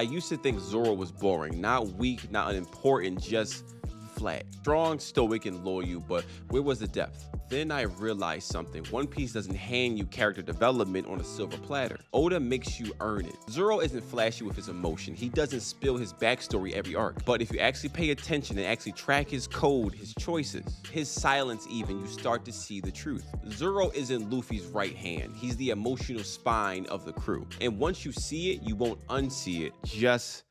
I used to think Zoro was boring, not weak, not unimportant, just flat. Strong, stoic, and loyal, but where was the depth? Then I realized something. One Piece doesn't hand you character development on a silver platter. Oda makes you earn it. Zoro isn't flashy with his emotion. He doesn't spill his backstory every arc. But if you actually pay attention and actually track his code, his choices, his silence even, you start to see the truth. Zoro isn't Luffy's right hand. He's the emotional spine of the crew. And once you see it, you won't unsee it. Just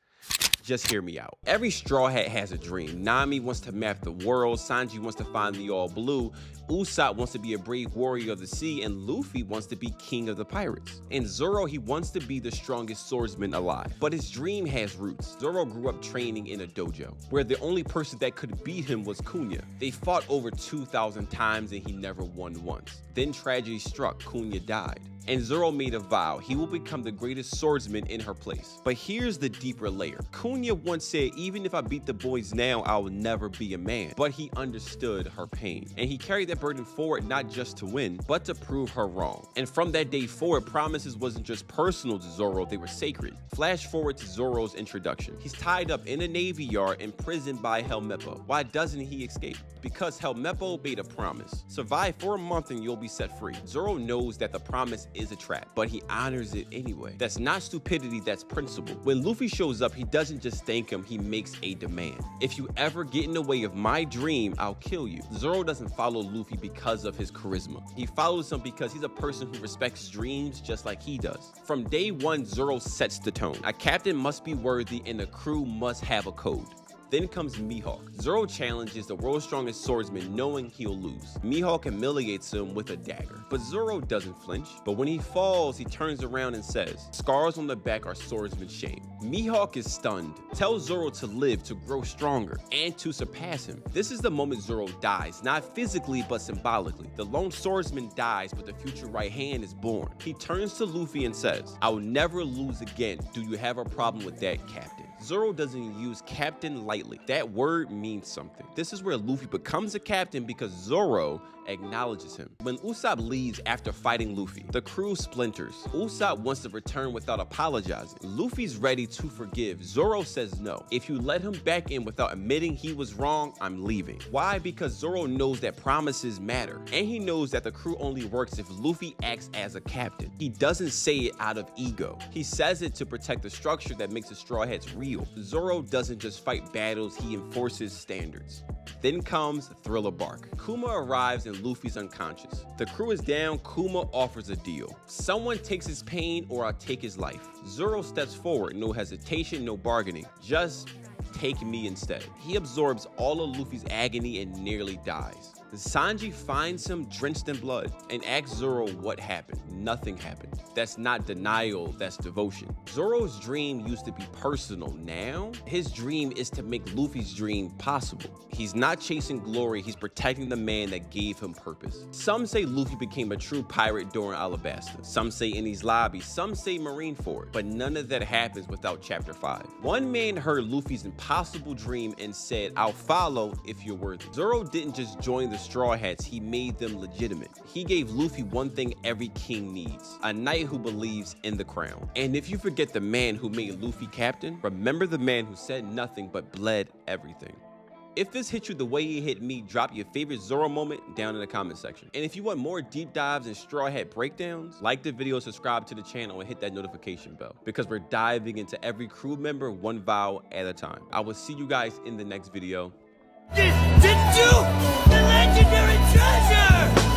hear me out. Every Straw Hat has a dream. Nami wants to map the world, Sanji wants to find the all blue, Usopp wants to be a brave warrior of the sea, and Luffy wants to be king of the pirates. And Zoro, he wants to be the strongest swordsman alive. But his dream has roots. Zoro grew up training in a dojo, where the only person that could beat him was Kuina. They fought over 2,000 times and he never won once. Then tragedy struck, Kuina died. And Zoro made a vow, he will become the greatest swordsman in her place. But here's the deeper layer. Kuina once said, even if I beat the boys now, I will never be a man. But he understood her pain. And he carried that burden forward not just to win, but to prove her wrong. And from that day forward, promises wasn't just personal to Zoro, they were sacred. Flash forward to Zoro's introduction. He's tied up in a navy yard, imprisoned by Helmeppo. Why doesn't he escape? Because Helmeppo made a promise. Survive for a month and you'll be set free. Zoro knows that the promise is a trap, but he honors it anyway. That's not stupidity, that's principle. When Luffy shows up, he doesn't just thank him, he makes a demand. If you ever get in the way of my dream, I'll kill you. Zoro doesn't follow Luffy because of his charisma. He follows him because he's a person who respects dreams just like he does. From day one, Zoro sets the tone. A captain must be worthy and a crew must have a code. Then comes Mihawk. Zoro challenges the world's strongest swordsman knowing he'll lose. Mihawk humiliates him with a dagger, but Zoro doesn't flinch. But when he falls, he turns around and says, scars on the back are swordsman's shame. Mihawk is stunned, tells Zoro to live, to grow stronger, and to surpass him. This is the moment Zoro dies, not physically, but symbolically. The lone swordsman dies, but the future right hand is born. He turns to Luffy and says, I will never lose again. Do you have a problem with that, Captain? Zoro doesn't use captain lightly. That word means something. This is where Luffy becomes a captain because Zoro acknowledges him. When Usopp leaves after fighting Luffy, the crew splinters. Usopp wants to return without apologizing. Luffy's ready to forgive. Zoro says no. If you let him back in without admitting he was wrong, I'm leaving. Why? Because Zoro knows that promises matter. And he knows that the crew only works if Luffy acts as a captain. He doesn't say it out of ego. He says it to protect the structure that makes the Straw Hats real. Zoro doesn't just fight battles, he enforces standards. Then comes Thriller Bark. Kuma arrives and Luffy's unconscious. The crew is down, Kuma offers a deal. Someone takes his pain or I'll take his life. Zoro steps forward, no hesitation, no bargaining. Just take me instead. He absorbs all of Luffy's agony and nearly dies. Sanji finds him drenched in blood and asks Zoro what happened. Nothing happened. That's not denial, that's devotion. Zoro's dream used to be personal. Now, his dream is to make Luffy's dream possible. He's not chasing glory, he's protecting the man that gave him purpose. Some say Luffy became a true pirate during Alabasta. Some say in these lobbies, some say Marineford, but none of that happens without Chapter 5. One man heard Luffy's impossible dream and said, I'll follow if you're worthy. Zoro didn't just join the Straw Hats, he made them legitimate. He gave Luffy one thing every king needs, a knight who believes in the crown. And if you forget the man who made Luffy captain, remember the man who said nothing but bled everything. If this hit you the way it hit me, drop your favorite Zoro moment down in the comment section. And if you want more deep dives and Straw Hat breakdowns, like the video, subscribe to the channel, and hit that notification bell because we're diving into every crew member one vow at a time. I will see you guys in the next video. Did you? The legendary treasure!